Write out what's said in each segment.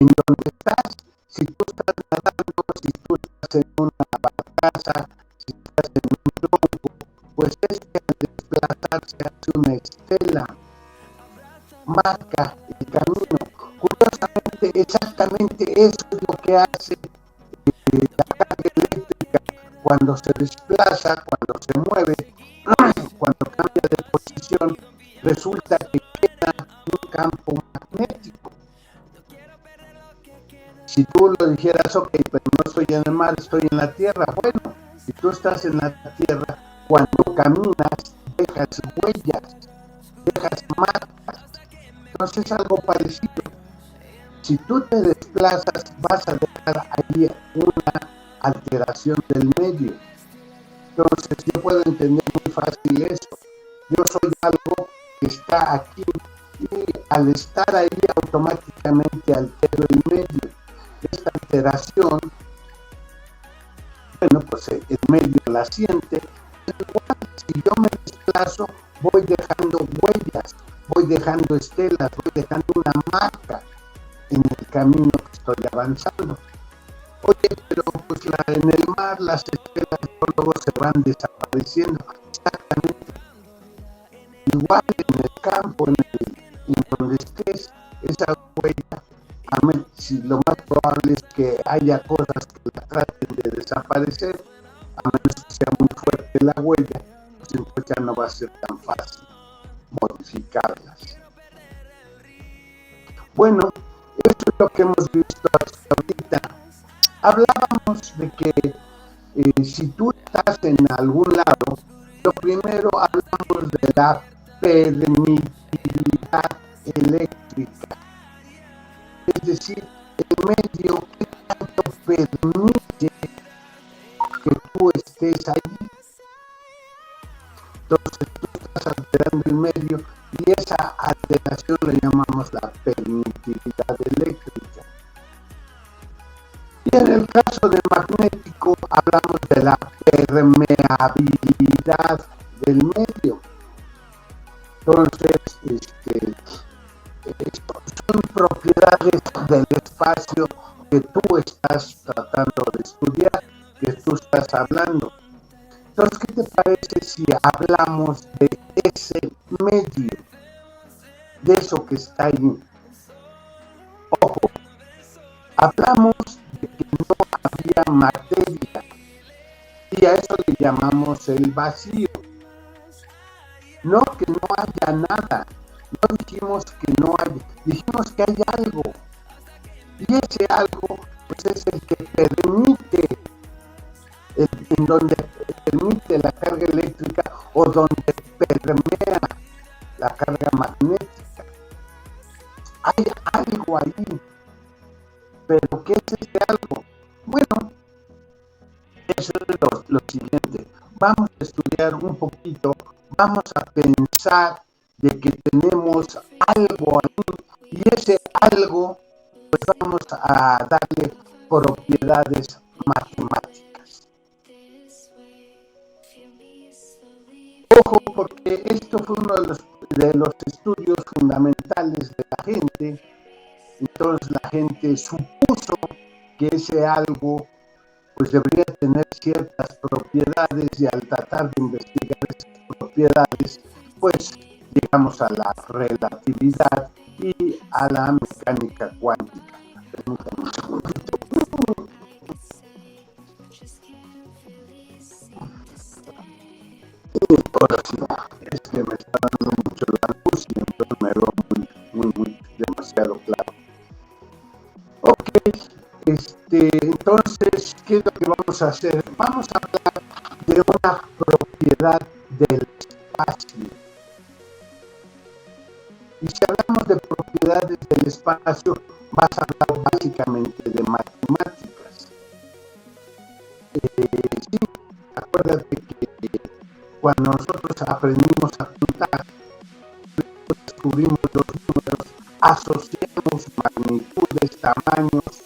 en donde estás. Si tú estás nadando, si tú estás en una barcaza, si estás en un tronco, pues al desplazarse hace una estela, marca el camino. Curiosamente, exactamente eso es lo que hace la carga eléctrica cuando se desplaza, cuando se mueve, cuando cambia de posición, resulta que queda un campo magnético. Si tú lo dijeras, ok, pero no estoy en el mar, estoy en la tierra. Bueno, si tú estás en la tierra, cuando caminas, dejas huellas, dejas marcas. Entonces es algo parecido. Si tú te desplazas, vas a dejar ahí una alteración del medio. Entonces yo puedo entender muy fácil eso. Yo soy algo que está aquí y al estar ahí automáticamente altero el medio. Esta alteración, bueno, pues el medio la siente. Igual, si yo me desplazo, voy dejando huellas, voy dejando estelas, voy dejando una marca en el camino que estoy avanzando. Oye, pero pues en el mar las estelas luego se van desapareciendo. Exactamente. Igual en el campo, en donde estés, esa huella, si lo más probable es que haya cosas que la traten de desaparecer, a menos que sea muy fuerte la huella, pues entonces ya no va a ser tan fácil modificarlas. Bueno, esto es lo que hemos visto hasta ahorita. Hablábamos de que si tú estás en algún lado, lo primero hablamos de la permitividad eléctrica. Es decir, el medio que tanto permite que tú estés ahí. Entonces tú estás alterando el medio y esa alteración le llamamos la permitividad eléctrica. Y en el caso de magnético hablamos de la permeabilidad del medio. Entonces, son propiedades del espacio que tú estás tratando de estudiar, que tú estás hablando. Entonces, ¿qué te parece si hablamos de ese medio, de eso que está ahí? Ojo, hablamos de que no había materia y a eso le llamamos el vacío. No que no haya nada, no dijimos que no hay, dijimos que hay algo. Y ese algo pues es el que permite, en donde permite la carga eléctrica o donde permea la carga magnética. Hay algo ahí. ¿Pero qué es ese algo? Bueno, eso es lo siguiente. Vamos a estudiar un poquito, vamos a pensar de que tenemos algo ahí y ese algo pues vamos a darle propiedades matemáticas. Ojo, porque esto fue uno de los estudios fundamentales de la gente. Entonces la gente supuso que ese algo pues debería tener ciertas propiedades y al tratar de investigar esas propiedades pues llegamos a la relatividad y a la mecánica cuántica. Permítanme un segundito. Ahora sí, es que me está dando mucho la luz y entonces me veo muy demasiado claro. Ok, entonces, ¿qué es lo que vamos a hacer? Vamos a hablar de una propiedad del espacio. Y si hablamos de propiedades del espacio, vas a hablar básicamente de matemáticas. Sí, acuérdate que cuando nosotros aprendimos a contar, descubrimos los números, asociamos magnitudes, tamaños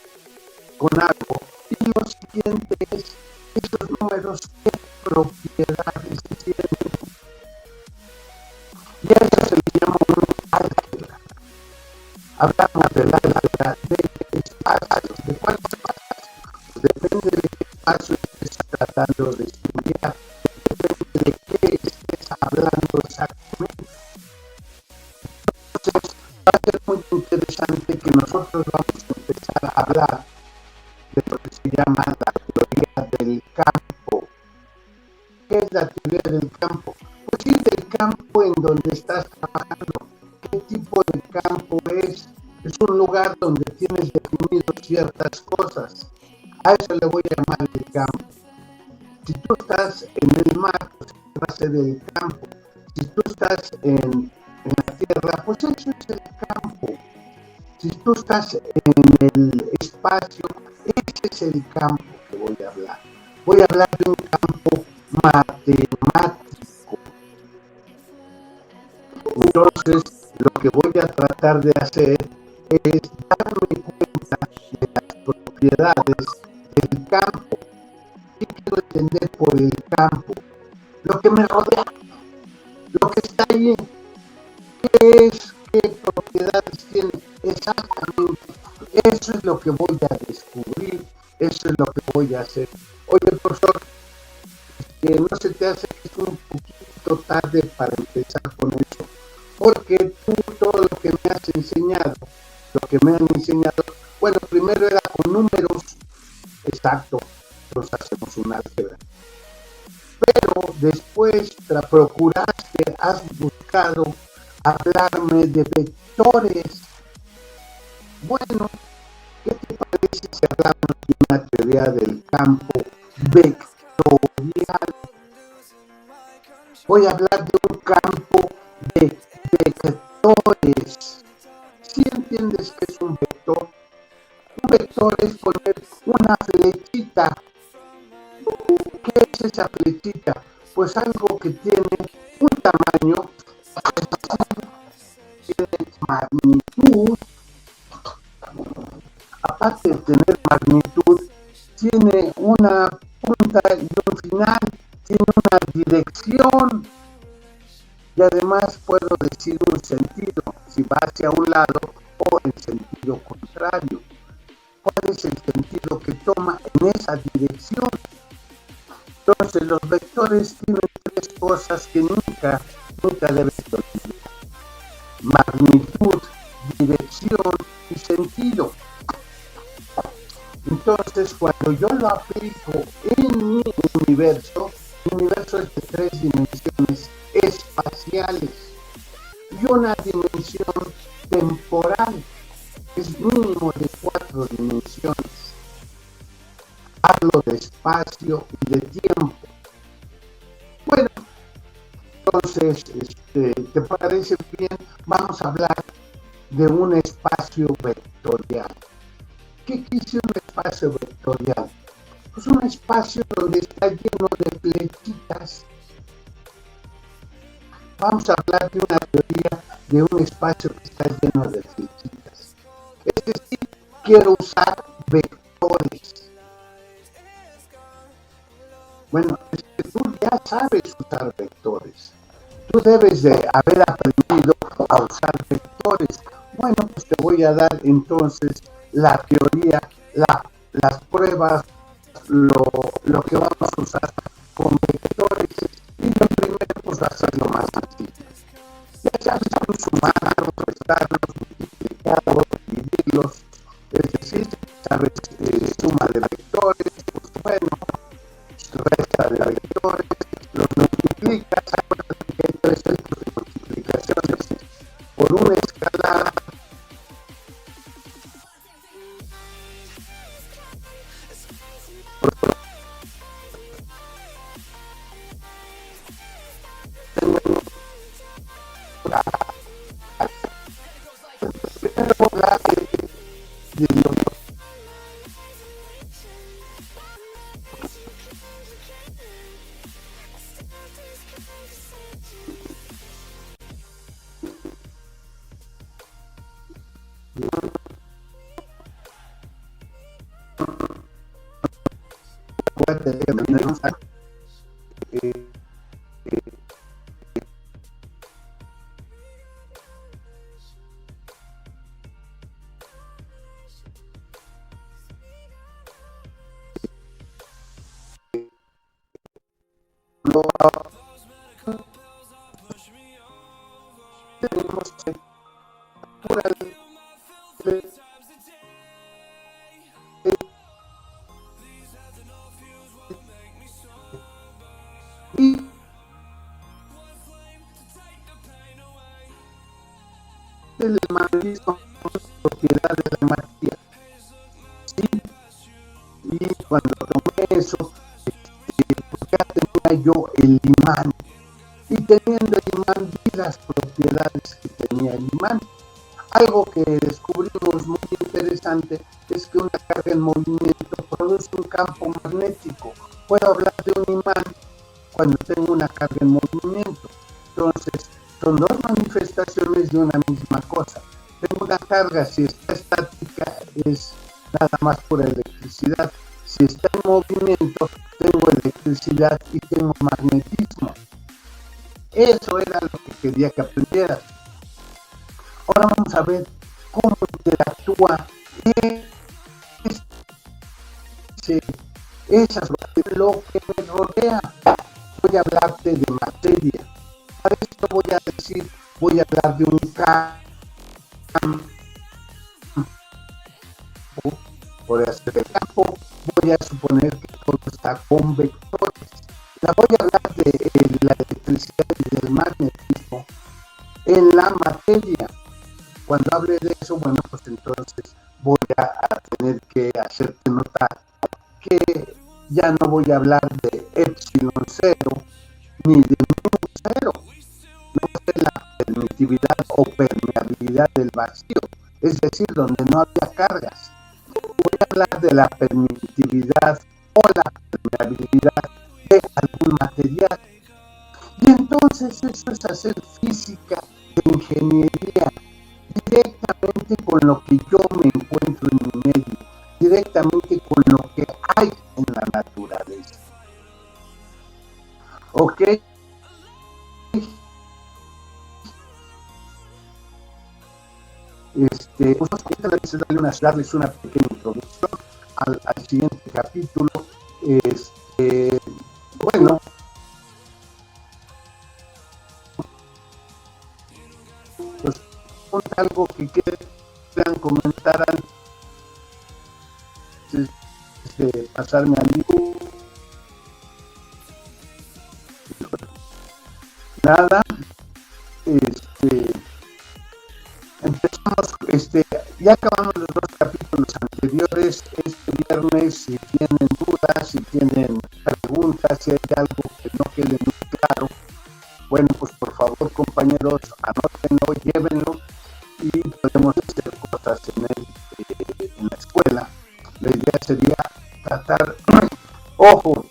con algo. Y lo siguiente es, esos números, ¿qué propiedades tienen? Y a eso se le llama un álgebra. Hablamos del álgebra de hablar de lo que se llama la teoría del campo. ¿Qué es la teoría del campo? Pues sí, del campo en donde estás trabajando. ¿Qué tipo de campo es? Es un lugar donde tienes definido ciertas cosas. A eso le voy a llamar el campo. Si tú estás en el mar, pues va a ser el campo. Si tú estás en la tierra, pues eso es el campo. Si tú estás en el espacio, ese es el campo que voy a hablar. Voy a hablar de un campo matemático. Entonces, lo que voy a tratar de hacer es darme cuenta de las propiedades del campo. ¿Qué quiero entender por el campo? Lo que me rodea, lo que está ahí. ¿Qué es? ¿Qué propiedades tiene? Exactamente. Eso es lo que voy a descubrir, eso es lo que voy a hacer. Oye, profesor, que no se te hace que es un poquito tarde para empezar con eso, porque tú todo lo que me has enseñado, lo que me han enseñado, bueno, primero era con números, exacto, entonces hacemos un álgebra, pero después procuraste, has buscado hablarme de vectores. Bueno, ¿qué te parece si hablamos de una teoría del campo vectorial? Voy a hablar de un campo de vectores. ¿Sí entiendes qué es un vector? Un vector es poner una flechita. ¿Qué es esa flechita? Pues algo que tiene un tamaño, tiene magnitud. Aparte de tener magnitud, tiene una punta y un final, tiene una dirección y además puedo decir un sentido, si va hacia un lado o en sentido contrario. ¿Cuál es el sentido que toma en esa dirección? Entonces los vectores tienen tres cosas que nunca debes olvidar: magnitud, dirección y sentido. Entonces, cuando yo lo aplico en mi universo es de 3 dimensiones espaciales y una dimensión temporal, es mínimo de 4 dimensiones. Hablo de espacio y de tiempo. Bueno, entonces, ¿te parece bien? Vamos a hablar de un espacio vectorial. ¿Qué quise un espacio vectorial? Pues un espacio donde está lleno de flechitas. Vamos a hablar de una teoría de un espacio que está lleno de flechitas. Es decir, quiero usar vectores. Bueno, es que tú ya sabes usar vectores. Tú debes de haber aprendido a usar vectores. Bueno, pues te voy a dar entonces la teoría, las pruebas, lo que vamos a usar con vectores. Y lo primero, pues va a ser lo más sencillo. Ya sabes, sumarlos, restarlos, multiplicarlos, dividirlos. Es decir, sabes, suma de vectores, pues bueno, resta de vectores, los multiplicas, acuérdate que hay 3 tipos de multiplicaciones por una escala. el magnetismo es propiedad de la materia, ¿sí? Y cuando tomé eso, pues ya tenía yo el imán, y teniendo el imán vi las propiedades que tenía el imán. Algo que descubrimos muy interesante es que una carga en movimiento produce un campo magnético. Puedo hablar de un imán cuando tengo una carga en movimiento. Entonces, son dos manifestaciones de una misma cosa. Tengo una carga, si está estática, es nada más por electricidad. Si está en movimiento, tengo electricidad y tengo magnetismo. Eso era lo que quería que aprendieras. Ahora vamos a ver cómo interactúa lo que me rodea. Voy a hablarte de materia. Para esto voy a hablar de un campo. Voy a hacer el campo, voy a suponer que todo está con vectores. Voy a hablar de la electricidad y del magnetismo en la materia. Cuando hable de eso, bueno, pues entonces voy a tener que hacerte notar que ya no voy a hablar de epsilon cero ni de mu cero. No va a ser la permitividad o permeabilidad del vacío, es decir, donde no había cargas. Voy a hablar de la permitividad o la permeabilidad de algún material. Y entonces eso es hacer física de ingeniería, directamente con lo que yo me encuentro en mi medio, directamente con lo que hay en la naturaleza. ¿Ok? Pues darles una pequeña introducción al siguiente capítulo. Bueno, pues algo que quieran comentar antes de pasarme al libro. Nada, empezamos, ya acabamos los dos capítulos anteriores. Este viernes, si tienen dudas, si tienen preguntas, si hay algo que no quede muy claro, bueno, pues por favor, compañeros, anótenlo, llévenlo y podemos hacer cosas en la escuela. La idea sería tratar, ojo,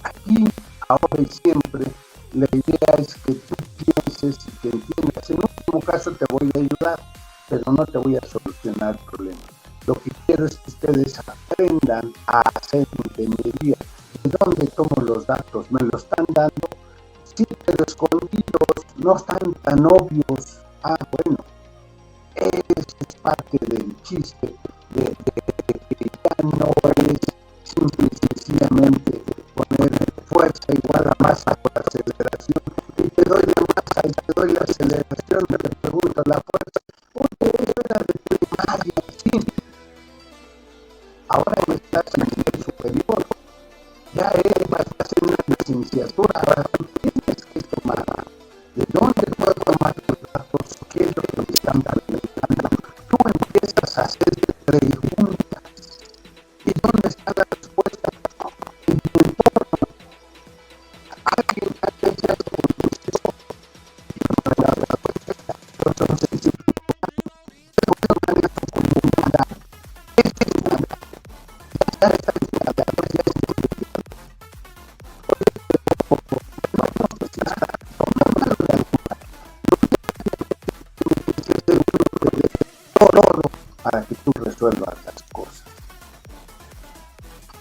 aquí, ahora y siempre, la idea es que tú pienses y que entiendas. En último caso te voy a ayudar, pero no te voy a solucionar el problema. Lo que quiero es que ustedes aprendan a hacer ingeniería. ¿De dónde tomo los datos? Me lo están dando, sí, pero escondidos, no están tan obvios. Ah, bueno, eso es parte del chiste, de que ya no es simple y sencillamente poner fuerza igual a masa por aceleración, y te doy la masa y te doy la aceleración, te pregunto la fuerza. Oye, eso era de primaria, sí. Ahora no estás en nivel superior, ya vas a hacer una licenciatura, ahora tú tienes que tomar. ¿De dónde puedo tomar los datos? ¿Qué es lo que me están preguntando? Tú empiezas a hacerte preguntas. ¿Y dónde está la respuesta? En tu entorno. Alguien ha hecho un proceso y no me da la respuesta. Entonces, si pero de manera como nada, es nada. Ya está nada, pues ya es nada. Oye, pero no pues ya está. Tomando la luna, todo para que tú resuelvas las cosas.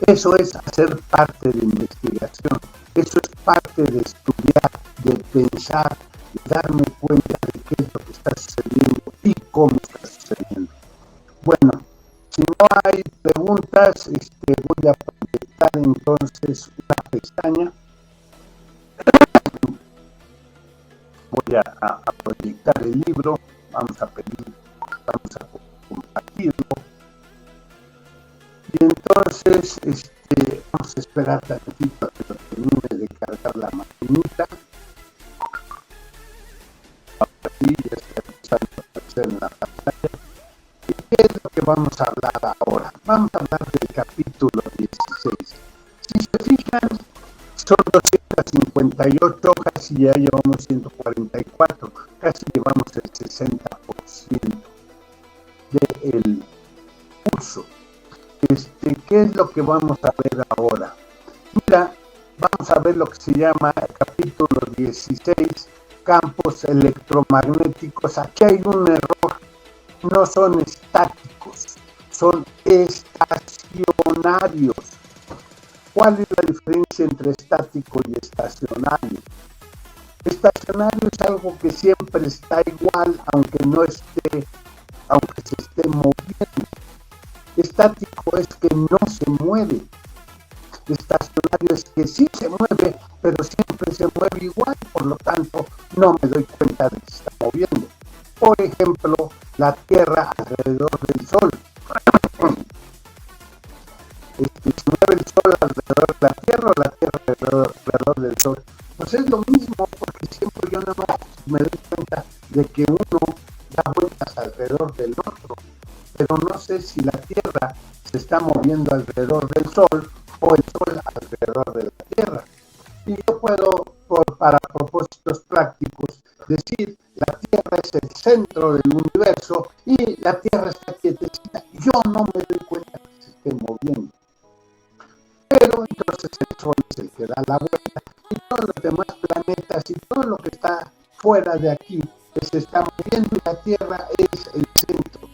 Eso es hacer parte de investigación, eso es parte de estudiar, de pensar, de darme cuenta de qué es lo que está sucediendo y cómo está sucediendo. Bueno, si no hay preguntas, voy a proyectar entonces una pestaña. Voy a proyectar el libro, vamos a compartirlo. Y entonces vamos a esperar tantito a que lo termine de cargar la maquinita. Ahora sí, ya está empezando a hablar ahora. Vamos a hablar del capítulo 16. Si se fijan, son 258 hojas y ya llevamos 144, casi llevamos el 60% del curso. ¿Qué es lo que vamos a ver ahora? Mira, vamos a ver lo que se llama el capítulo 16, campos electromagnéticos. Aquí hay un error, no son estáticos, son estacionarios. ¿Cuál es la diferencia entre estático y estacionario? Estacionario es algo que siempre está igual, aunque se esté moviendo. Estático es que no se mueve. Estacionario es que sí se mueve, pero siempre se mueve igual, por lo tanto no me doy cuenta de que se está moviendo. Por ejemplo, la Tierra alrededor del Sol. Si mueve el Sol alrededor de la Tierra o la Tierra alrededor del Sol, pues es lo mismo, porque siempre yo nada más me doy cuenta de que uno da vueltas alrededor del otro, pero no sé si la Tierra se está moviendo alrededor del Sol o el Sol alrededor de la Tierra. Y yo puedo, para propósitos prácticos, decir la Tierra es el centro del universo y la Tierra está quietecita. Yo no me doy cuenta que se esté moviendo. Pero entonces el Sol es el que da la vuelta y todos los demás planetas y todo lo que está fuera de aquí se está moviendo y la Tierra es el centro.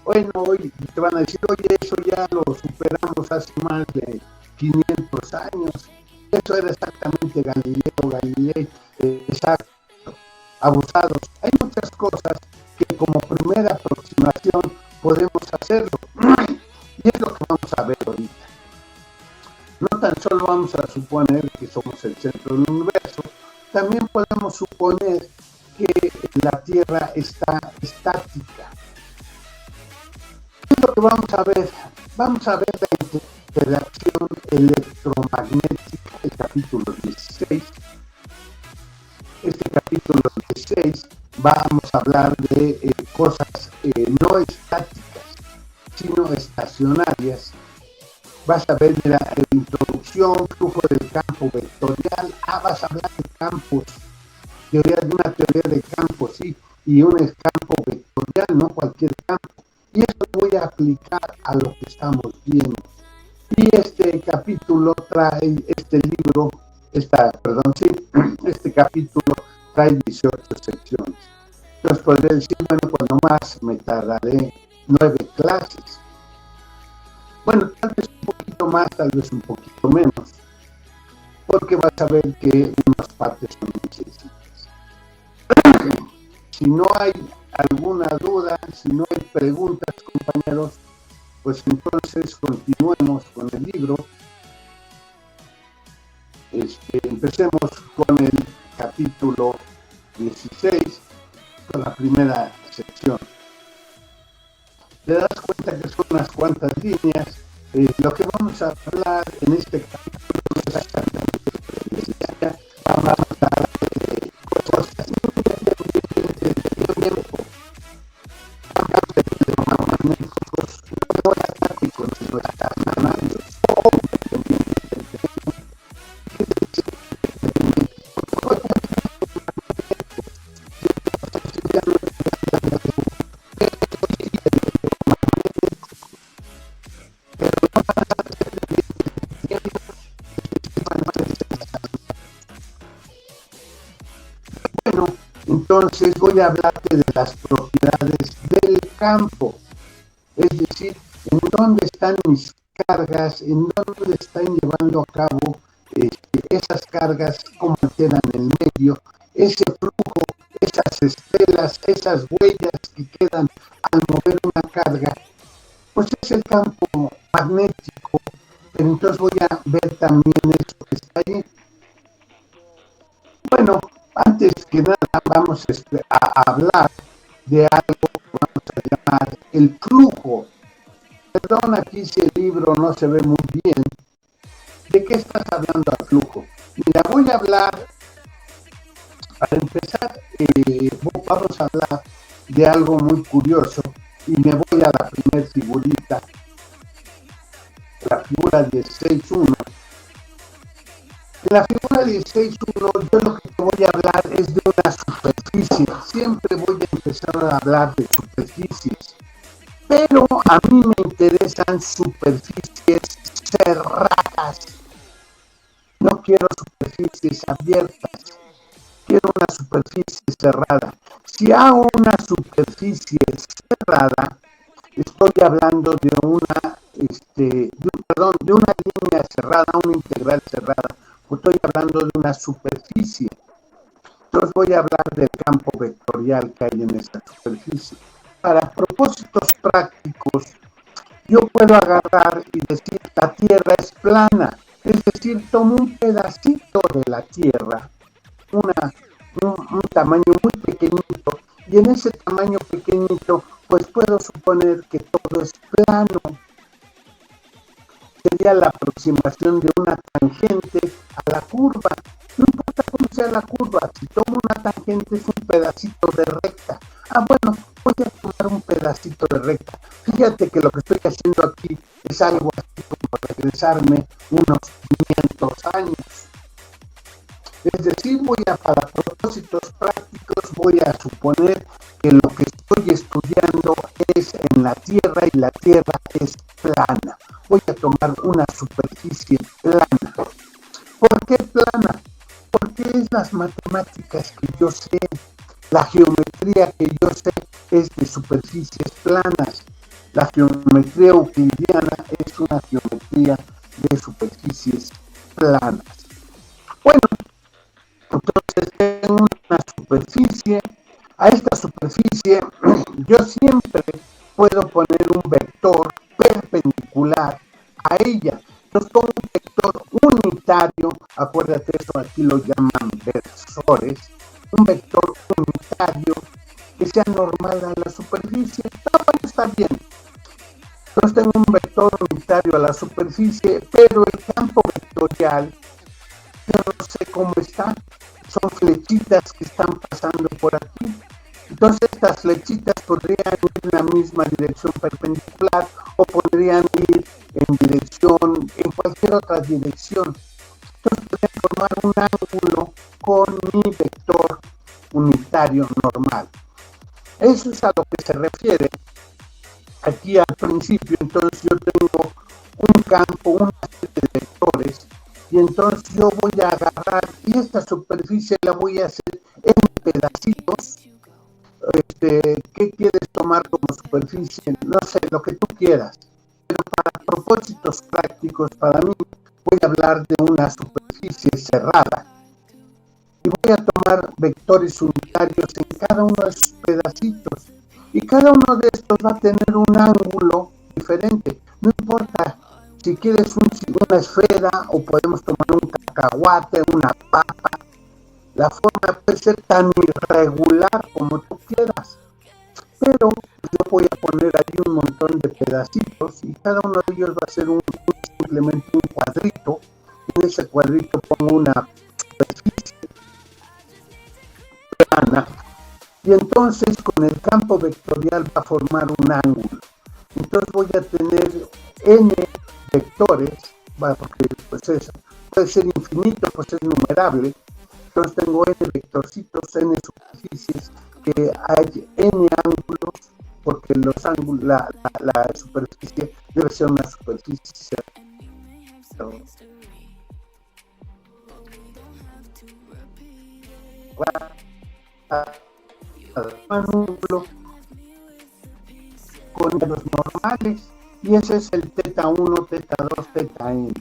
Bueno, hoy te van a decir, oye, eso ya lo superamos hace más de 500 años. Eso era exactamente Galilei, exacto, abusados. Hay muchas cosas que como primera aproximación podemos hacerlo. Y es lo que vamos a ver ahorita. No tan solo vamos a suponer que somos el centro del universo, también podemos suponer que la Tierra está estática. ¿Qué es lo que vamos a ver? Vamos a ver la interacción electromagnética, el capítulo 16. Este capítulo 16 vamos a hablar de cosas no estáticas, sino estacionarias. Vas a ver la introducción, flujo del campo vectorial. Vas a hablar de campos, una teoría de campos, sí, y un campo vectorial, no cualquier campo. Y eso lo voy a aplicar a lo que estamos viendo. Y este capítulo trae, este capítulo trae 18 secciones. Entonces podría decir, bueno, cuando más me tardaré 9 clases. Bueno, tal vez un poquito más, tal vez un poquito menos, porque vas a ver que unas partes son muy sencillas. Si no hay alguna duda, si no hay preguntas, compañeros, pues entonces continuemos con el libro. Empecemos con el capítulo 16, con la primera sección. Te das cuenta que son unas cuantas líneas. Lo que vamos a hablar en este capítulo es exactamente vamos a hablar de cosas electromagnéticos, no estáticos, sino estacionarios. Entonces voy a hablarte de las propiedades del campo, es decir, en dónde están mis cargas, en dónde están llevando a cabo esas cargas, cómo quedan en el medio, ese flujo, esas estelas, esas huellas que quedan al mover una carga, pues es el campo magnético. Pero entonces voy a ver también eso que está ahí. Bueno, antes que nada vamos a hablar de algo que vamos a llamar el flujo. Perdón aquí si el libro no se ve muy bien. ¿De qué estás hablando al flujo? Mira, voy a hablar, para empezar, vamos a hablar de algo muy curioso, y me voy a la primera figurita, la figura 16.1. En la figura 16.1 yo lo que te voy a hablar es de una superficie. Siempre voy a empezar a hablar de superficies, pero a mí me interesan superficies cerradas. No quiero superficies abiertas, quiero una superficie cerrada. Si hago una superficie cerrada, estoy hablando de una, de una línea cerrada, una integral cerrada. Estoy hablando de una superficie. Entonces voy a hablar del campo vectorial que hay en esa superficie. Para propósitos prácticos, yo puedo agarrar y decir la Tierra es plana. Es decir, tomo un pedacito de la Tierra, un tamaño muy pequeñito, y en ese tamaño pequeñito, pues puedo suponer que todo es plano. Sería la aproximación de una tangente a la curva. No importa cómo sea la curva, si tomo una tangente es un pedacito de recta. Bueno, voy a tomar un pedacito de recta. Fíjate que lo que estoy haciendo aquí es algo así como regresarme unos 500 años. Es decir, para propósitos prácticos, voy a suponer que lo que estoy estudiando es en la Tierra y la Tierra es plana. Voy a tomar una superficie plana. ¿Por qué plana? Porque es las matemáticas que yo sé, la geometría que yo sé es de superficies planas. La geometría euclidiana es una geometría de superficies planas. Bueno, entonces tengo una superficie. A esta superficie yo siempre puedo poner un vector perpendicular a ella. Entonces pongo un vector unitario, acuérdate, eso aquí lo llaman versores, un vector unitario que sea normal a la superficie. Está bien. Entonces tengo un vector unitario a la superficie, pero el campo vectorial yo no sé cómo está. Son flechitas que están pasando por aquí. Entonces estas flechitas podrían ir en la misma dirección perpendicular o podrían ir en cualquier otra dirección. Entonces podrían formar un ángulo con mi vector unitario normal. Eso es a lo que se refiere aquí al principio. Entonces yo tengo un campo, una serie de vectores, y entonces yo voy a agarrar y esta superficie la voy a hacer en pedacitos. ¿Qué quieres tomar como superficie? No sé, lo que tú quieras. Pero para propósitos prácticos, para mí, voy a hablar de una superficie cerrada. Y voy a tomar vectores unitarios en cada uno de sus pedacitos. Y cada uno de estos va a tener un ángulo diferente. No importa si quieres una esfera o podemos tomar un cacahuate, una papa. La forma puede ser tan irregular como tú quieras. Pero yo voy a poner ahí un montón de pedacitos y cada uno de ellos va a ser simplemente un cuadrito. En ese cuadrito pongo una superficie plana y entonces con el campo vectorial va a formar un ángulo. Entonces voy a tener n vectores, porque pues eso puede ser infinito, pues es numerable. Entonces tengo n vectorcitos, n superficies, que hay n ángulos, porque los ángulos, la superficie debe ser una superficie ángulo con los normales, y ese es el teta 1, teta 2, teta n.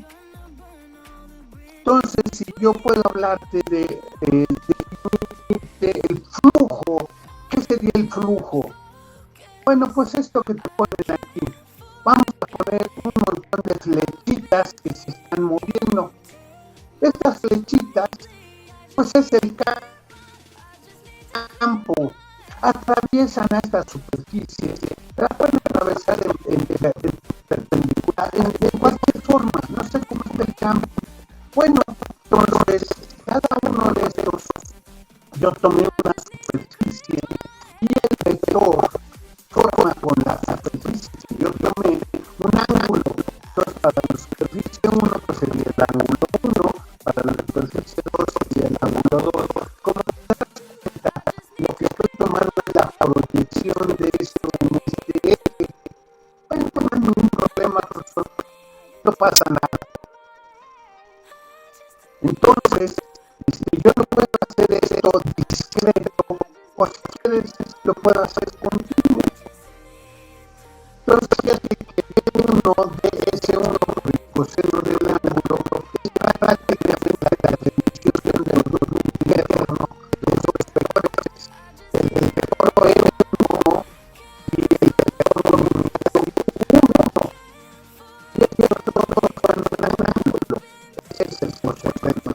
Entonces, si yo puedo hablarte de el flujo, ¿qué sería el flujo? Bueno, pues esto que te ponen aquí, vamos a poner un montón de flechitas que se están moviendo. Estas flechitas, pues es el campo, atraviesan a esta superficie, la pueden atravesar en perpendicular, de cualquier forma, no sé cómo está el campo. Bueno, entonces, cada uno de estos, yo tomé una superficie y el vector forma con la problema, profesor, no pasa nada. Entonces, yo no puedo hacer esto discreto, o si quieres, lo puedo hacer continuo. Entonces, fíjate que uno de ese uno coseno del ángulo es prácticamente la definición del volumen interno de esos vectores. El vector M1 y el vector nominal 1. Y el otro coseno del ángulo. Ese es el coseno del ángulo.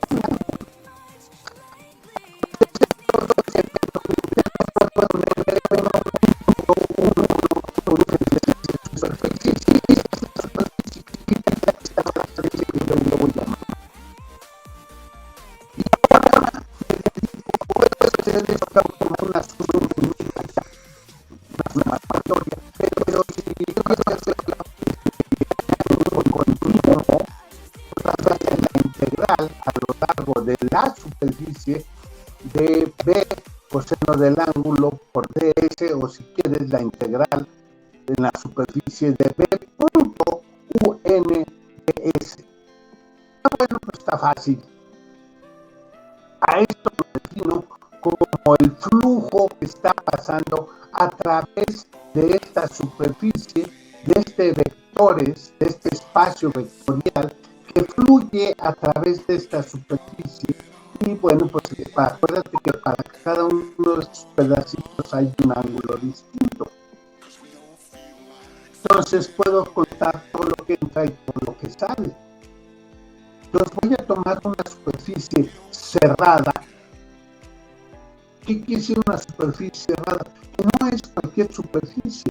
De la superficie de B coseno del ángulo por ds, o si quieres la integral en la superficie de B punto un ds. Bueno, pues está fácil. A esto lo defino como el flujo que está pasando a través de esta superficie, de este vectores, de este espacio vectorial que fluye a través de esta superficie. Y bueno, pues acuérdate que para cada uno de estos pedacitos hay un ángulo distinto. Entonces puedo contar todo lo que entra y todo lo que sale. Entonces voy a tomar una superficie cerrada. ¿Qué quiere decir una superficie cerrada? Que no es cualquier superficie.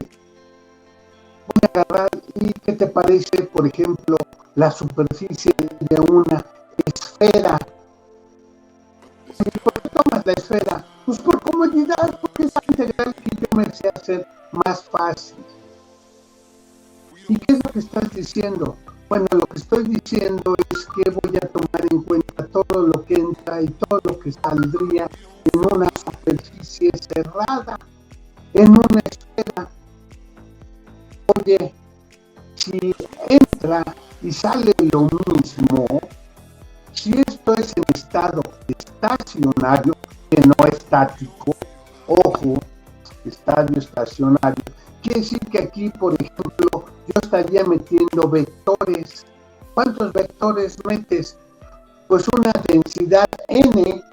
Voy a agarrar, ¿y qué te parece, por ejemplo, la superficie de una esfera? ¿Por qué tomas la esfera? Pues por comodidad, porque es la integral que yo me sé hacer más fácil. ¿Y qué es lo que estás diciendo? Bueno, lo que estoy diciendo es que voy a tomar en cuenta todo lo que entra y todo lo que saldría en una superficie cerrada, en una esfera. Oye, si entra y sale lo mismo, si esto es en estado estacionario, que no estático, ojo, estadio estacionario, quiere decir que aquí, por ejemplo, yo estaría metiendo vectores. ¿Cuántos vectores metes? Pues una densidad n,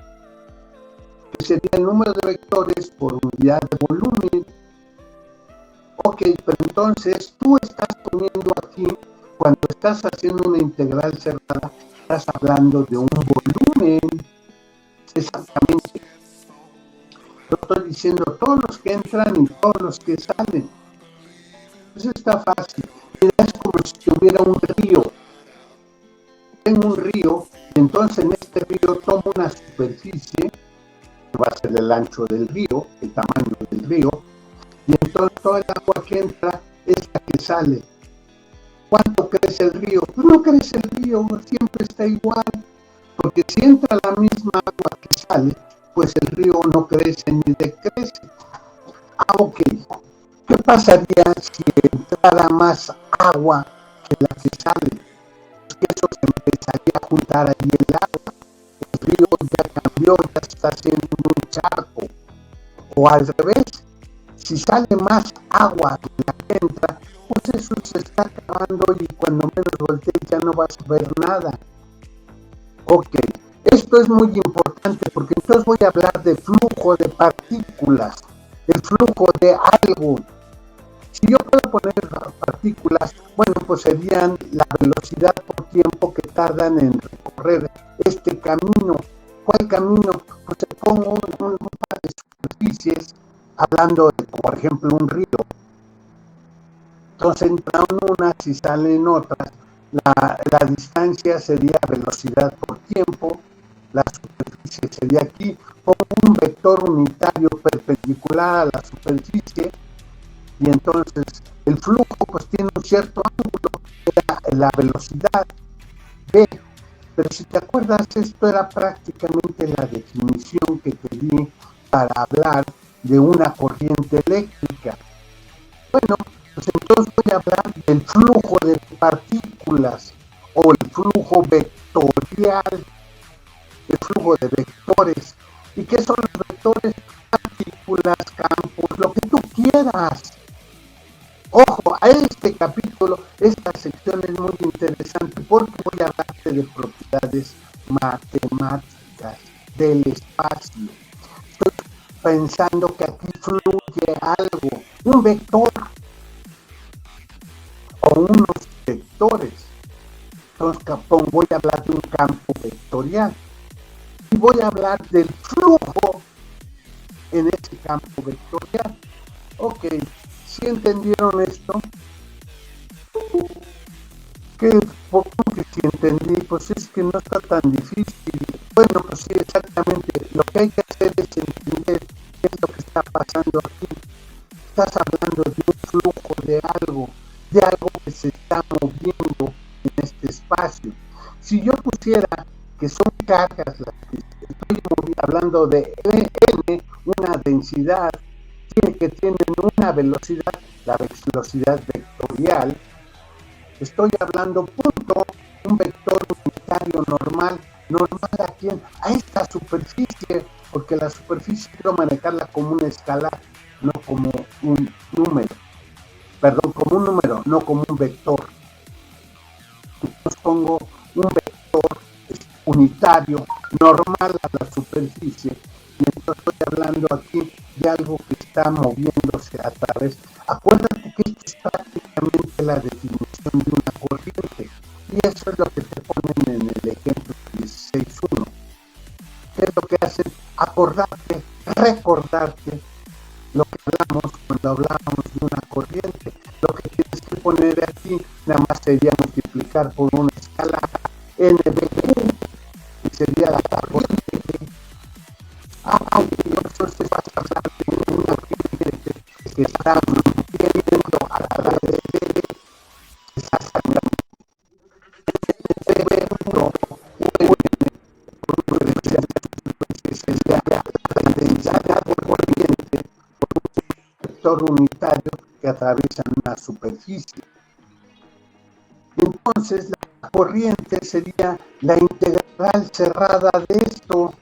que sería el número de vectores por unidad de volumen. Ok, pero entonces tú estás poniendo aquí, cuando estás haciendo una integral cerrada, estás hablando de un volumen. Exactamente. Yo estoy diciendo todos los que entran y todos los que salen. Eso está fácil. Mira, es como si tuviera un río. Tengo un río, y entonces en este río tomo una superficie, que va a ser el ancho del río, el tamaño del río, y entonces toda el agua que entra es la que sale. ¿Cuánto crece el río? Pues no crece el río, siempre está igual, porque si entra la misma agua que sale, pues el río no crece ni decrece. Ok, ¿qué pasaría si entrara más agua que la que sale? Pues que eso se empezaría a juntar ahí el agua. El río ya cambió, ya está haciendo un charco. O al revés, si sale más agua que la que entra, pues eso se está acabando y cuando menos voltees ya no vas a ver nada. Ok, esto es muy importante porque entonces voy a hablar de flujo de partículas, el flujo de algo. Si yo puedo poner partículas, bueno, pues serían la velocidad por tiempo que tardan en recorrer este camino. ¿Cuál camino? Pues te pongo un par de superficies, hablando de, por ejemplo, un río. Entonces entran unas y salen otras. La distancia sería velocidad por tiempo, la superficie sería aquí, pongo un vector unitario perpendicular a la superficie, y entonces el flujo pues tiene un cierto ángulo, la velocidad v. Pero si te acuerdas, esto era prácticamente la definición que te di para hablar de una corriente eléctrica. Bueno, pues pues entonces voy a hablar del flujo de partículas o el flujo vectorial, el flujo de vectores. ¿Y qué son los vectores? Partículas, campos, lo que tú quieras. Ojo, a este capítulo, esta sección es muy interesante porque voy a hablarte de propiedades matemáticas del espacio. Estoy pensando que aquí fluye algo, un vector o unos vectores. Entonces, voy a hablar de un campo vectorial y voy a hablar del flujo en ese campo vectorial. Ok, ¿sí entendieron esto? ¿Por qué si entendí? Pues es que no está tan difícil. Bueno, pues sí, exactamente. Lo que hay que hacer es entender qué es lo que está pasando aquí. Estás hablando de un flujo de algo que se está moviendo en este espacio. Si yo pusiera que son cargas las que estoy hablando de n, una densidad, que tienen una velocidad, la velocidad vectorial, estoy hablando un vector unitario normal a quién, a esta superficie, porque la superficie quiero manejarla como una escala, no como un número, no como un vector. Entonces pongo un vector unitario normal a la superficie y entonces estoy hablando aquí de algo que está moviéndose a través. Acuérdate que esto es prácticamente la definición de una corriente y eso es lo que te ponen en el ejemplo 16.1. ¿Qué es lo que hacen? Recordarte lo que hablamos cuando hablábamos de una corriente. Lo que tienes que poner aquí nada más sería multiplicar por una escala NB, que sería la corriente. Entonces vas a hablar de una corriente que está fluyendo a través de esa escala. La densidad de corriente por un vector unitario que atraviesa una superficie. Entonces la corriente sería la integral cerrada de esto,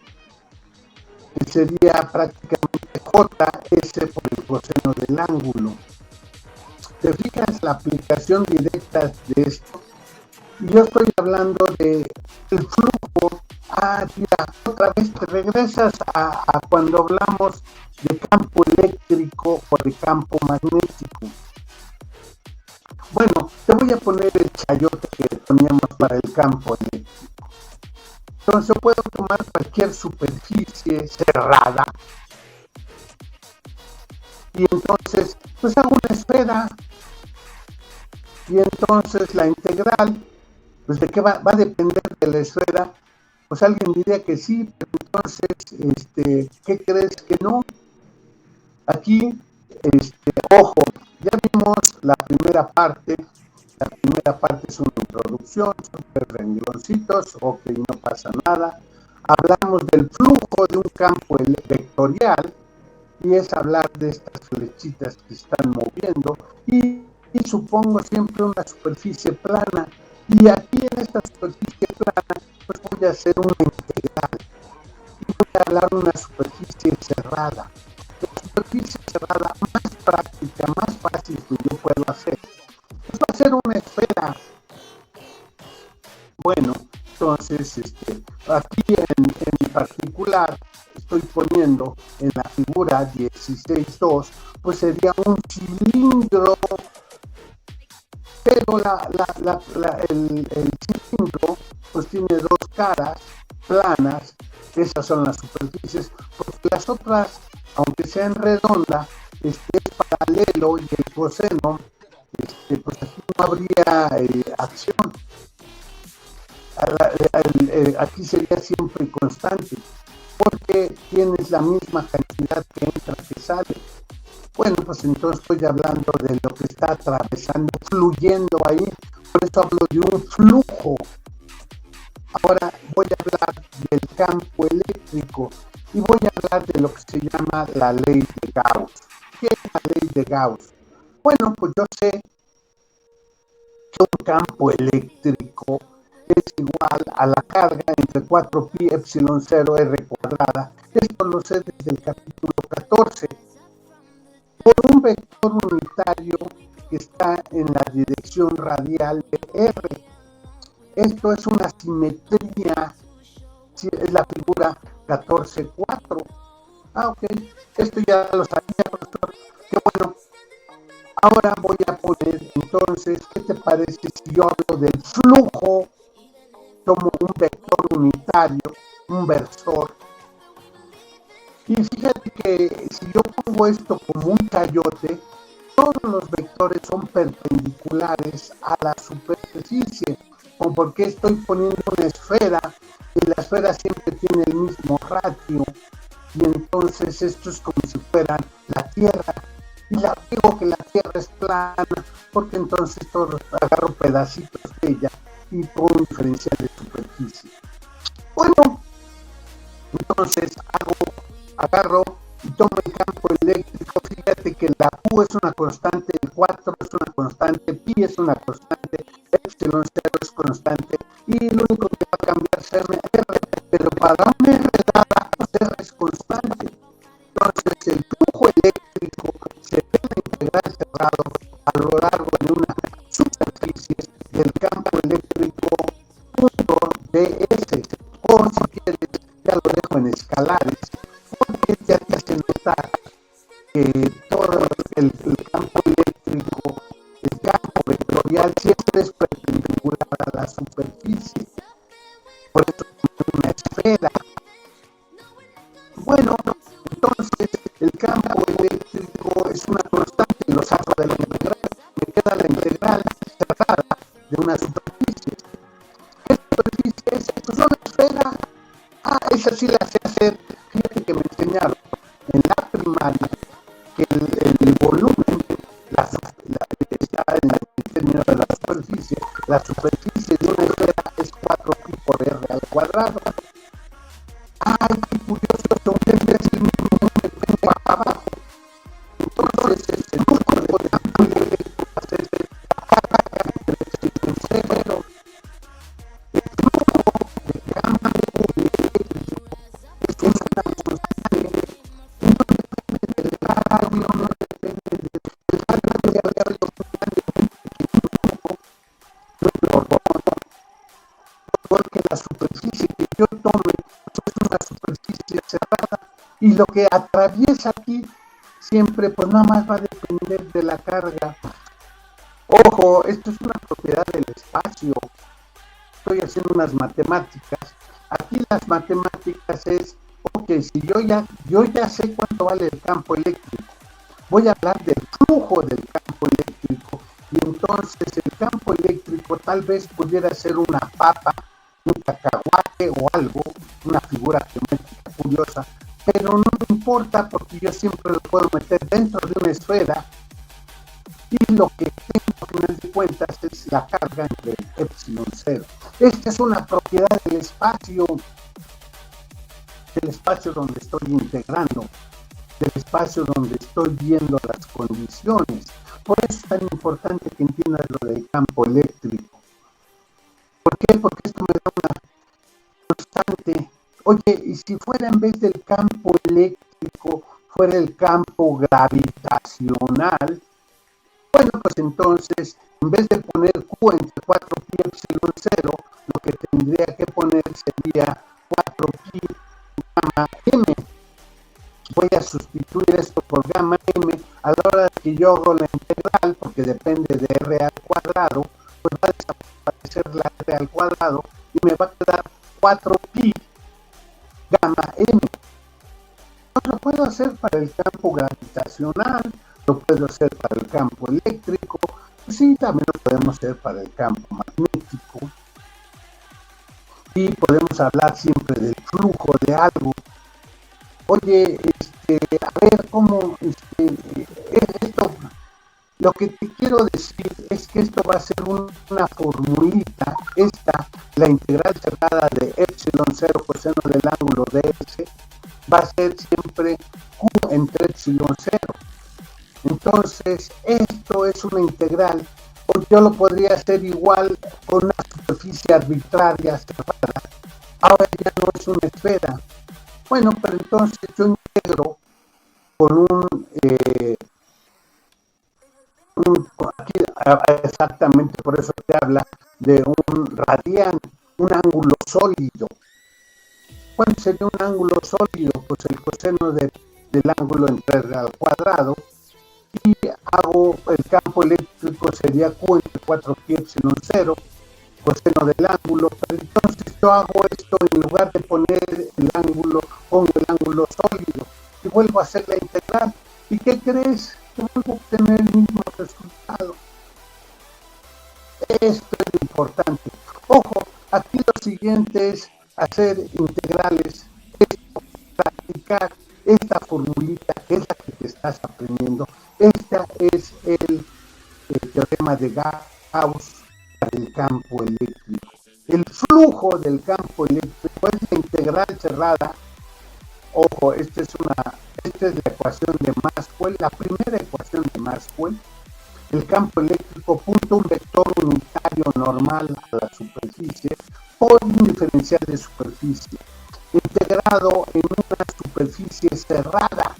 que sería prácticamente JS por el coseno del ángulo. ¿Te fijas la aplicación directa de esto? Yo estoy hablando de el flujo. Mira, otra vez te regresas a cuando hablamos de campo eléctrico o de campo magnético. Bueno, te voy a poner el chayote que poníamos para el campo eléctrico. Entonces yo puedo tomar cualquier superficie cerrada y entonces pues hago una esfera y entonces la integral, pues de qué va a depender de la esfera. Pues alguien diría que sí, pero entonces, ¿qué crees que no? Aquí, ojo, ya vimos la primera parte es una introducción, son 3 rengloncitos, ok, no pasa nada. Hablamos del flujo de un campo vectorial, y es hablar de estas flechitas que están moviendo, y supongo siempre una superficie plana, y aquí en esta superficie plana, pues voy a hacer una integral, y voy a hablar de una superficie cerrada. La superficie cerrada más práctica, más fácil que yo puedo hacer, pues va a ser una esfera. Bueno, entonces aquí en particular estoy poniendo en la figura 16.2, pues sería un cilindro, pero el cilindro pues tiene 2 caras planas, esas son las superficies, porque las otras, aunque sean redondas, es paralelo y el coseno, pues aquí no habría acción. Aquí sería siempre constante, porque tienes la misma cantidad que entra que sale. Bueno, pues entonces estoy hablando de lo que está atravesando, fluyendo ahí, por eso hablo de un flujo. Ahora voy a hablar del campo eléctrico y voy a hablar de lo que se llama la ley de Gauss. ¿Qué es la ley de Gauss? Bueno, pues yo sé que un campo eléctrico es igual a la carga entre 4pi epsilon 0 r cuadrada. Esto lo sé desde el capítulo 14. Por un vector unitario que está en la dirección radial de r. Esto es una simetría, es la figura 14.4. Ok, esto ya lo sabía, profesor. Qué bueno. Ahora voy a poner, entonces, ¿qué te parece si yo hablo del flujo? Tomo un vector unitario, un versor. Y fíjate que si yo pongo esto como un chayote, todos los vectores son perpendiculares a la superficie. ¿O por qué estoy poniendo una esfera? Y la esfera siempre tiene el mismo ratio. Y entonces esto es como si fuera la Tierra. Y digo que la Tierra es plana, porque entonces agarro pedacitos de ella y pongo un diferencial de superficie. Bueno, entonces agarro y tomo el campo eléctrico. Fíjate que la Q es una constante, el 4 es una constante, pi es una constante, epsilon 0 es constante, y lo único que va a cambiar es R, pero para un R dada, R es constante. Entonces el flujo eléctrico se debe integrar cerrado a lo largo de una superficie del campo eléctrico punto ds, o si quieres ya lo dejo en escalares, porque ya te hace notar que todo el campo eléctrico, el campo vectorial siempre es perpendicular a la superficie, por eso es una esfera. Bueno, entonces el campo eléctrico es una constante, lo saco de la integral, me queda la integral cerrada de una superficie. ¿Qué superficie es? Pues una esfera. Esa sí la sé hacer. Fíjate que me enseñaron en la primaria que el volumen, está en el término de la superficie de una esfera es 4pi por r al cuadrado. Ay, qué curioso, entonces es el mismo número que tengo abajo. Entonces, el número de campo eléctrico va a ser la carga entre epsilon 0. El flujo de campo eléctrico es una constante, no depende del radio, no depende del radio de variable constante, porque la superficie que yo tome es una superficie cerrada y lo que atraviesa aquí siempre pues nada más va a depender de la carga. Ojo, esto es una propiedad del espacio. Estoy haciendo unas matemáticas. Aquí las matemáticas es, ok, si yo ya sé cuánto vale el campo eléctrico, voy a hablar del flujo del campo eléctrico y entonces el campo eléctrico tal vez pudiera ser una papa, un cacahuate o algo, una figura geométrica curiosa, pero no me importa porque yo siempre lo puedo meter dentro de una esfera y lo que tengo que me doy cuenta es la carga entre el epsilon 0. Esta es una propiedad del espacio donde estoy integrando, del espacio donde estoy viendo las condiciones. Por eso es tan importante que entiendas lo del campo eléctrico. ¿Por qué? Porque esto me da una constante. Oye, y si fuera en vez del campo eléctrico, fuera el campo gravitacional, bueno, pues entonces, en vez de poner Q entre 4pi epsilon 0, lo que tendría que poner sería 4pi gamma m. Voy a sustituir esto por gamma m a la hora de que yo hago la integral, porque depende de r al cuadrado, pues va a desaparecer la r al cuadrado y me va a quedar 4pi gamma m. Pues lo puedo hacer para el campo gravitacional, lo puedo hacer para el campo eléctrico, pues sí, también lo podemos hacer para el campo magnético. Y podemos hablar siempre del flujo de algo. Oye, a ver cómo, esto, lo que te quiero decir es que esto va a ser una formulita, la integral cerrada de epsilon 0 coseno del ángulo de S, va a ser siempre Q entre epsilon 0. Entonces, esto cuadrado es una integral, o yo lo podría hacer igual con una superficie arbitraria cerrada. Ahora ya no es una esfera. Bueno, pero entonces yo integro con aquí exactamente por eso te habla de un radián, un ángulo sólido. ¿Cuál sería un ángulo sólido? Pues el coseno del ángulo entre r al cuadrado, y hago el campo eléctrico sería Q entre 4pi epsilon 0, coseno del ángulo, pero entonces yo hago esto en lugar de poner el ángulo, pongo el ángulo sólido y vuelvo a hacer la integral. ¿Y qué crees? Que vuelvo a obtener el mismo resultado. Esto es importante. Ojo, aquí lo siguiente es hacer integrales, esto, practicar esta formulita que es la que te estás aprendiendo. Esta es el teorema de Gauss para el campo eléctrico. El flujo del campo eléctrico es la integral cerrada. Ojo, esta es la ecuación de Maxwell, la primera ecuación de Maxwell. El campo eléctrico punto un vector unitario normal a la superficie por un diferencial de superficie, integrado en una superficie cerrada.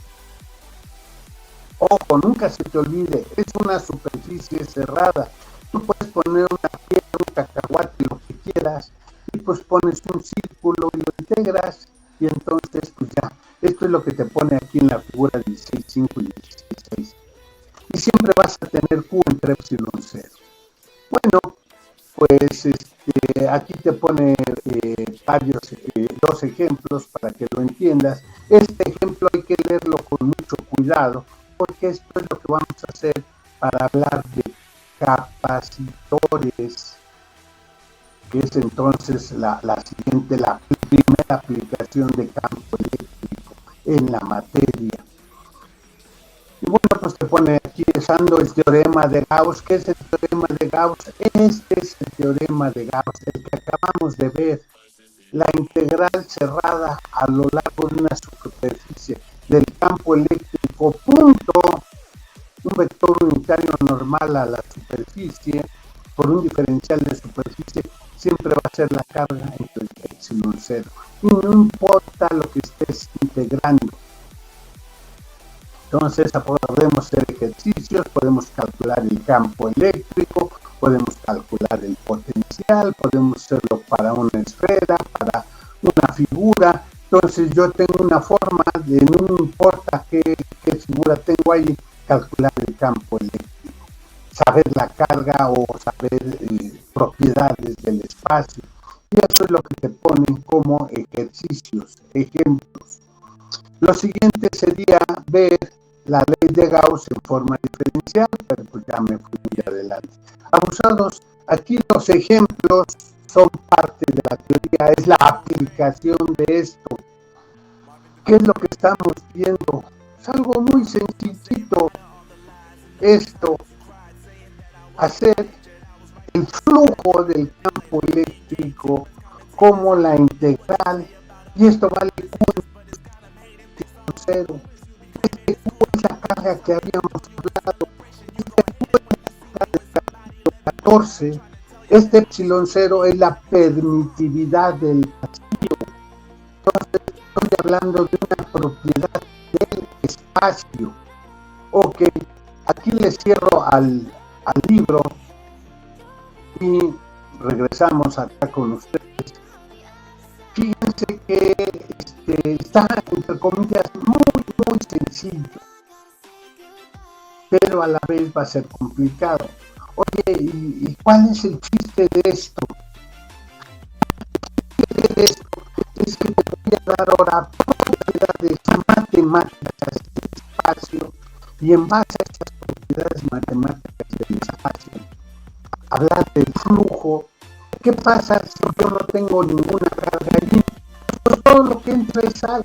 Ojo, nunca se te olvide, es una superficie cerrada. Tú puedes poner una piedra, un cacahuate, lo que quieras, y pues pones un círculo y lo integras, y entonces pues ya, esto es lo que te pone aquí en la figura 16.5 y 16.6. Y siempre vas a tener Q entre epsilon 0. Bueno, pues aquí te pone varios, dos ejemplos para que lo entiendas. Este ejemplo hay que leerlo con mucho cuidado, porque esto es lo que vamos a hacer para hablar de capacitores, que es entonces la siguiente, la primera aplicación de campo eléctrico en la materia. Y bueno, pues te pone aquí usando el teorema de Gauss. ¿Qué es el teorema de Gauss? Este es el teorema de Gauss, el que acabamos de ver. La integral cerrada a lo largo de una superficie del campo eléctrico, punto, un vector unitario normal a la superficie, por un diferencial de superficie, siempre va a ser la carga entre el epsilon 0. Y no importa lo que estés integrando. Entonces podemos hacer ejercicios, podemos calcular el campo eléctrico, podemos calcular el potencial, podemos hacerlo para una esfera, para una figura. Entonces yo tengo una forma de, no importa qué figura tengo ahí, calcular el campo eléctrico, saber la carga o saber propiedades del espacio. Y eso es lo que te ponen como ejercicios, ejemplos. Lo siguiente sería ver la ley de Gauss en forma diferencial, pero pues ya me fui muy adelante. Abusados, aquí los ejemplos son parte de la teoría, es la aplicación de esto. ¿Qué es lo que estamos viendo? Es algo muy sencillito. Esto, hacer el flujo del campo eléctrico como la integral, y esto vale Q entre 0. Este Q es la carga que habíamos hablado. Este Q es la carga del 14. Este epsilon 0 es la permitividad del vacío. Entonces estoy hablando de una propiedad del espacio. Ok, aquí le cierro al libro y regresamos acá con ustedes. Fíjense que está, entre comillas, muy sencillo, pero a la vez va a ser complicado. Oye, ¿y cuál es el chiste de esto? Es que te voy a dar ahora propiedades matemáticas del espacio, y en base a estas propiedades matemáticas del espacio, hablar del flujo. ¿Qué pasa si yo no tengo ninguna carga allí? Pues todo lo que entra y sale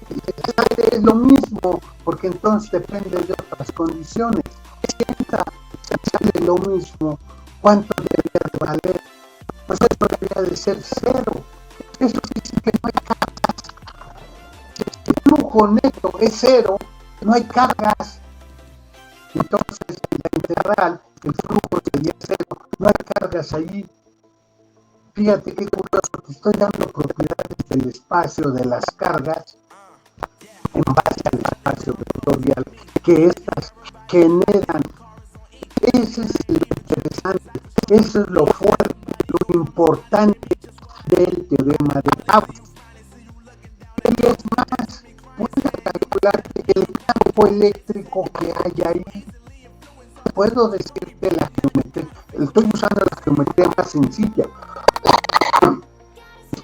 es lo mismo, porque entonces depende de otras condiciones. Si entra y sale lo mismo, ¿cuánto debería de valer? Pues eso debería de ser 0. Eso sí que no hay cargas. Si el flujo neto es 0, no hay cargas. Entonces la integral, el flujo sería cero, no hay cargas ahí. Fíjate qué curioso, te estoy dando propiedades del espacio, de las cargas, en base al espacio vectorial, que estas generan. Eso es lo interesante, eso es lo fuerte, lo importante del teorema de Gauss. Y es más, puedo calcular el campo eléctrico que hay ahí. Puedo decirte la geometría, estoy usando la geometría más sencilla.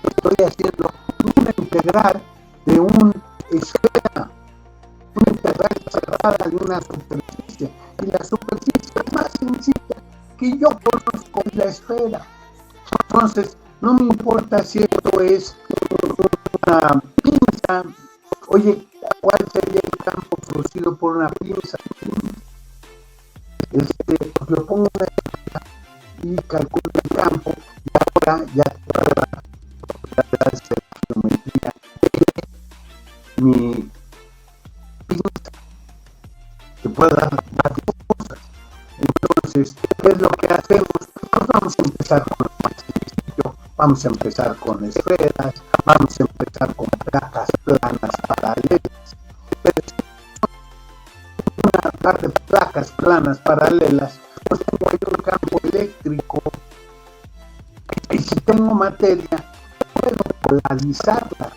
Estoy haciendo una integral de una esfera, una integral cerrada de una superficie, y la superficie más sencilla que yo conozco es la esfera. Entonces, no me importa si esto es una pinza. Oye, ¿cuál sería el campo producido por una pinza? Pues lo pongo y calculo el campo, y ahora ya toda la geometría de mi pinza, que puede dar varias cosas. Entonces, ¿qué es lo que hacemos? Pues vamos a empezar con lo más sencillo, vamos a empezar con esferas, vamos a empezar con placas planas paralelas. Una parte de placas planas paralelas, pues tengo ahí un campo eléctrico, y si tengo materia, puedo polarizarla.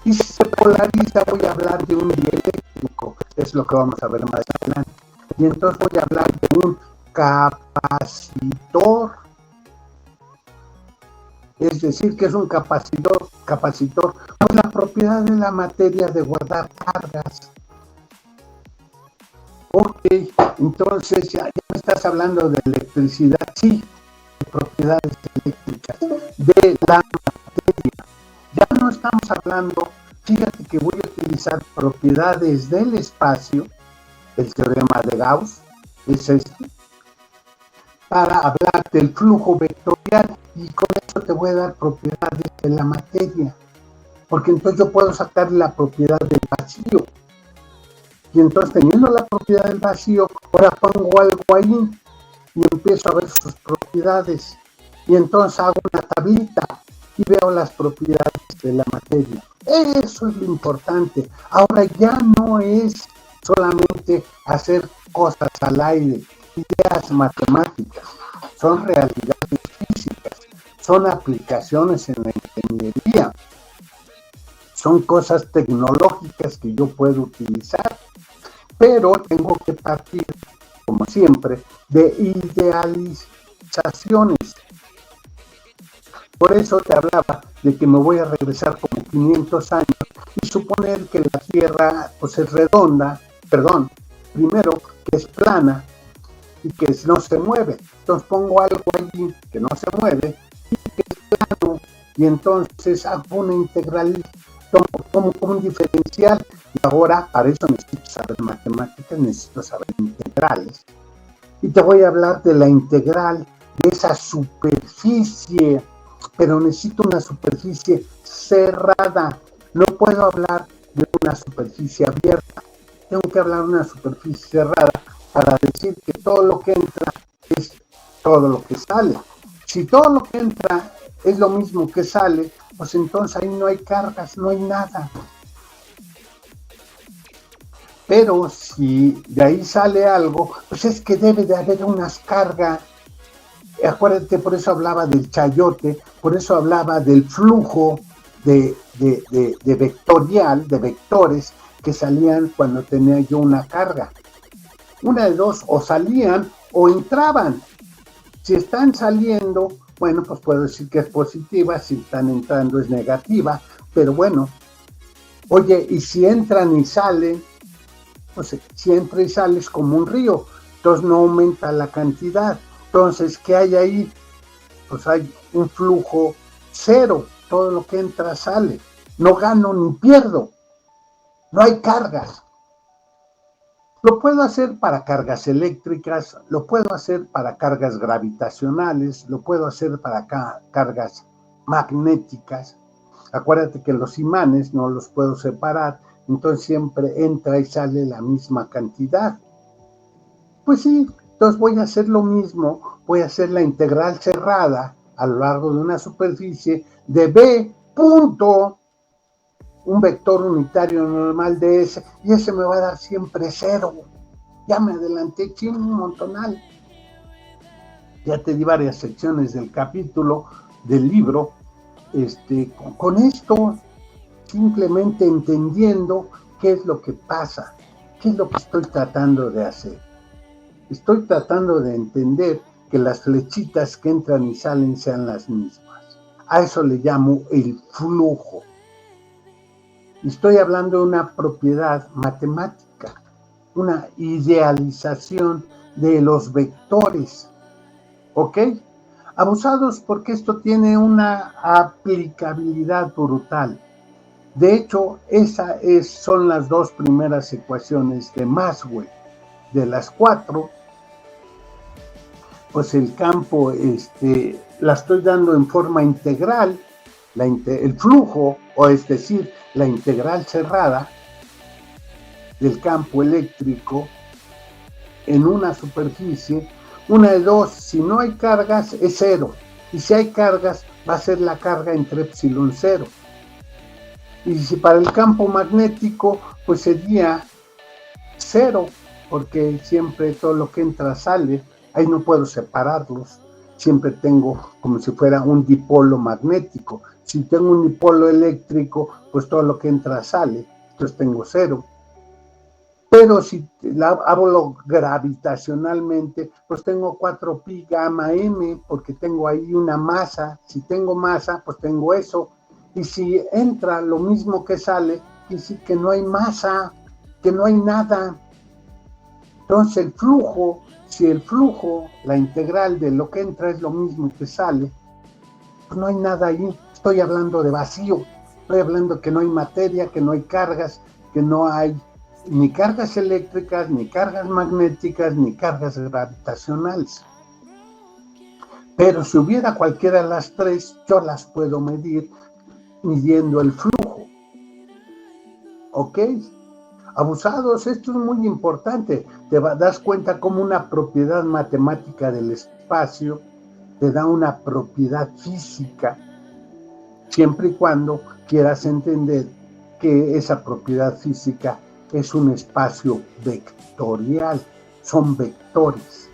Y si se polariza, voy a hablar de un dieléctrico, es lo que vamos a ver más adelante. Y entonces voy a hablar de un capacitor. Es decir, que es un capacitor, pues la propiedad de la materia de guardar cargas. Ok, entonces ya me estás hablando de electricidad, sí, de propiedades eléctricas, de la materia. Ya no estamos hablando, fíjate que voy a utilizar propiedades del espacio, el teorema de Gauss, es este, para hablar del flujo vectorial, y con eso te voy a dar propiedades de la materia, porque entonces yo puedo sacar la propiedad del vacío. Y entonces, teniendo la propiedad del vacío, ahora pongo algo ahí y empiezo a ver sus propiedades. Y entonces hago una tablita y veo las propiedades de la materia. Eso es lo importante. Ahora ya no es solamente hacer cosas al aire, ideas matemáticas. Son realidades físicas, son aplicaciones en la ingeniería, son cosas tecnológicas que yo puedo utilizar. Pero tengo que partir, como siempre, de idealizaciones. Por eso te hablaba de que me voy a regresar como 500 años y suponer que la Tierra pues es redonda, primero que es plana y que no se mueve. Entonces pongo algo allí que no se mueve y que es plano, y entonces hago una integral, como un diferencial. Y ahora, para eso necesito saber matemáticas, necesito saber integrales. Y te voy a hablar de la integral de esa superficie, pero necesito una superficie cerrada. No puedo hablar de una superficie abierta. Tengo que hablar de una superficie cerrada para decir que todo lo que entra es todo lo que sale. Si todo lo que entra es lo mismo que sale, pues entonces ahí no hay cargas, no hay nada. Pero si de ahí sale algo, pues es que debe de haber unas cargas. Acuérdate, por eso hablaba del chayote, por eso hablaba del flujo de vectorial, de vectores que salían cuando tenía yo una carga. Una de dos, o salían o entraban. Si están saliendo, bueno, pues puedo decir que es positiva, si están entrando es negativa, pero bueno, oye, y si entran y salen, pues si entra y sale es como un río, entonces no aumenta la cantidad. Entonces, ¿qué hay ahí? Pues hay un flujo cero, todo lo que entra sale, no gano ni pierdo, no hay cargas. Lo puedo hacer para cargas eléctricas, lo puedo hacer para cargas gravitacionales, lo puedo hacer para cargas magnéticas. Acuérdate que los imanes no los puedo separar, entonces siempre entra y sale la misma cantidad. Pues sí, Entonces voy a hacer lo mismo, voy a hacer la integral cerrada a lo largo de una superficie de B punto, un vector unitario normal de S, y ese me va a dar siempre 0. Ya me adelanté, un montonal. Ya te di varias secciones del capítulo, del libro, con esto, simplemente entendiendo qué es lo que pasa, qué es lo que estoy tratando de hacer. Estoy tratando de entender que las flechitas que entran y salen sean las mismas. A eso le llamo el flujo. Estoy hablando de una propiedad matemática, una idealización de los vectores. ¿Ok? Abusados porque esto tiene una aplicabilidad brutal. De hecho, son las dos primeras ecuaciones de Maxwell. De las 4, pues el campo la estoy dando en forma integral, el flujo, o es decir, la integral cerrada del campo eléctrico en una superficie. Una de dos, si no hay cargas es 0, y si hay cargas va a ser la carga entre epsilon 0. Y si para el campo magnético, pues sería 0, porque siempre todo lo que entra sale, ahí no puedo separarlos, siempre tengo como si fuera un dipolo magnético. Si tengo un dipolo eléctrico, pues todo lo que entra sale, entonces tengo 0. Pero si la hablo gravitacionalmente, pues tengo 4pi gamma m, porque tengo ahí una masa. Si tengo masa, pues tengo eso. Y si entra lo mismo que sale, quiere decir que no hay masa, que no hay nada. Entonces el flujo, si el flujo, la integral de lo que entra es lo mismo que sale, pues no hay nada ahí. Estoy hablando de vacío, estoy hablando que no hay materia, que no hay cargas, que no hay ni cargas eléctricas, ni cargas magnéticas, ni cargas gravitacionales. Pero si hubiera cualquiera de las tres, yo las puedo medir midiendo el flujo. ¿Ok? Abusados, esto es muy importante. Te das cuenta cómo una propiedad matemática del espacio te da una propiedad física, siempre y cuando quieras entender que esa propiedad física es un espacio vectorial, son vectores.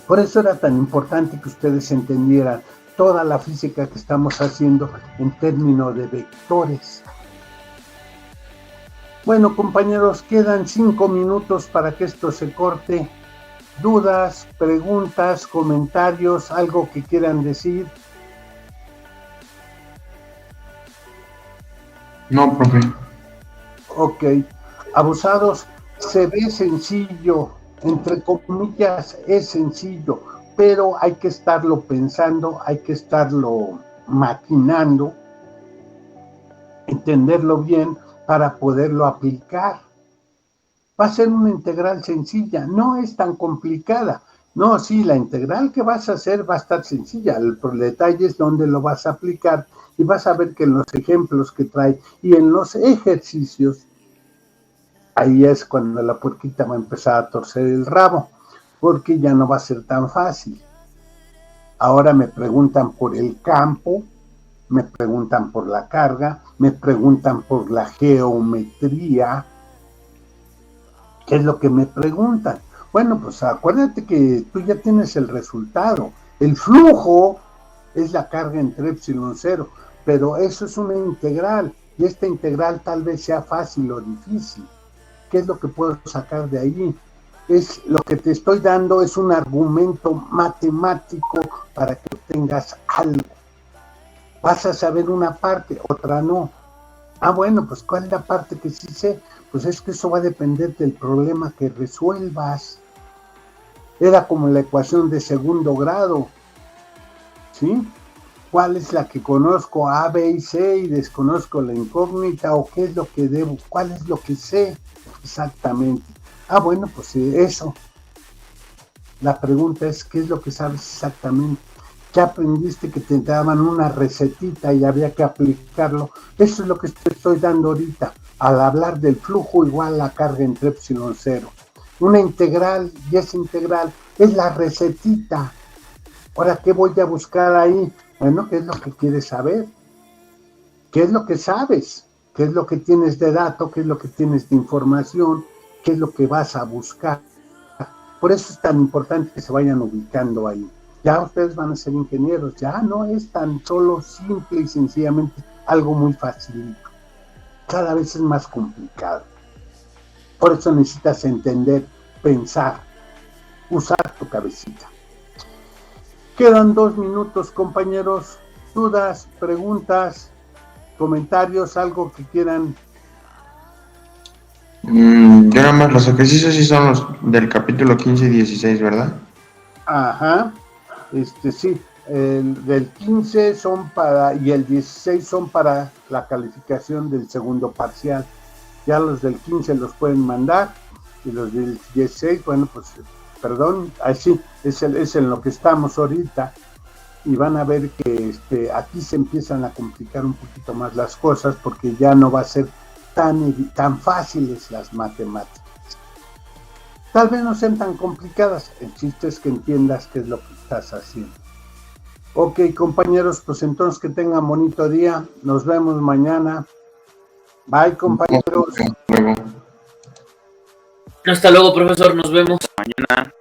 Por eso era tan importante que ustedes entendieran toda la física que estamos haciendo en términos de vectores. Bueno, compañeros, quedan 5 minutos para que esto se corte. ¿Dudas, preguntas, comentarios, algo que quieran decir? No, profe. Ok. Abusados, se ve sencillo, entre comillas es sencillo, pero hay que estarlo pensando, hay que estarlo maquinando, entenderlo bien para poderlo aplicar. Va a ser una integral sencilla, no es tan complicada. No, sí, la integral que vas a hacer va a estar sencilla. El detalle es dónde lo vas a aplicar, y vas a ver que en los ejemplos que trae y en los ejercicios, ahí es cuando la puerquita va a empezar a torcer el rabo, porque ya no va a ser tan fácil. Ahora me preguntan por el campo, me preguntan por la carga, me preguntan por la geometría. ¿Qué es lo que me preguntan? Bueno, pues acuérdate que tú ya tienes el resultado. El flujo es la carga entre epsilon 0, pero eso es una integral, y esta integral tal vez sea fácil o difícil. ¿Qué es lo que puedo sacar de ahí? Es lo que te estoy dando, es un argumento matemático para que obtengas algo. Vas a saber una parte, otra no. Ah, bueno, pues ¿cuál es la parte que sí sé? Pues es que eso va a depender del problema que resuelvas. Era como la ecuación de segundo grado, ¿sí? ¿Cuál es la que conozco? A, B y C, y desconozco la incógnita, o qué es lo que debo, cuál es lo que sé exactamente. Ah, bueno, pues eso. La pregunta es, ¿qué es lo que sabes exactamente? ¿Qué aprendiste que te daban una recetita y había que aplicarlo? Eso es lo que te estoy dando ahorita, al hablar del flujo igual a la carga entre epsilon 0. una integral, y esa integral es la recetita. Ahora, ¿qué voy a buscar ahí? Bueno, ¿qué es lo que quieres saber? ¿Qué es lo que sabes? ¿Qué es lo que tienes de dato? ¿Qué es lo que tienes de información? ¿Qué es lo que vas a buscar? Por eso es tan importante que se vayan ubicando ahí. Ya ustedes van a ser ingenieros, ya no es tan solo simple y sencillamente algo muy facilito. Cada vez es más complicado. Por eso necesitas entender, pensar, usar tu cabecita. Quedan 2 minutos, compañeros. Dudas, preguntas, comentarios, algo que quieran. Yo nada más, los ejercicios sí son los del capítulo 15 y 16, ¿verdad? Ajá, sí, el del 15 son para, y el 16 son para la calificación del segundo parcial. Ya los del 15 los pueden mandar, y los del 16, bueno, pues, perdón, así, es en lo que estamos ahorita, y van a ver que aquí se empiezan a complicar un poquito más las cosas, porque ya no va a ser tan fáciles las matemáticas. Tal vez no sean tan complicadas, el chiste es que entiendas qué es lo que estás haciendo. Ok, compañeros, pues entonces que tengan bonito día, nos vemos mañana. Bye, compañeros. Luego. Hasta luego, profesor, nos vemos mañana.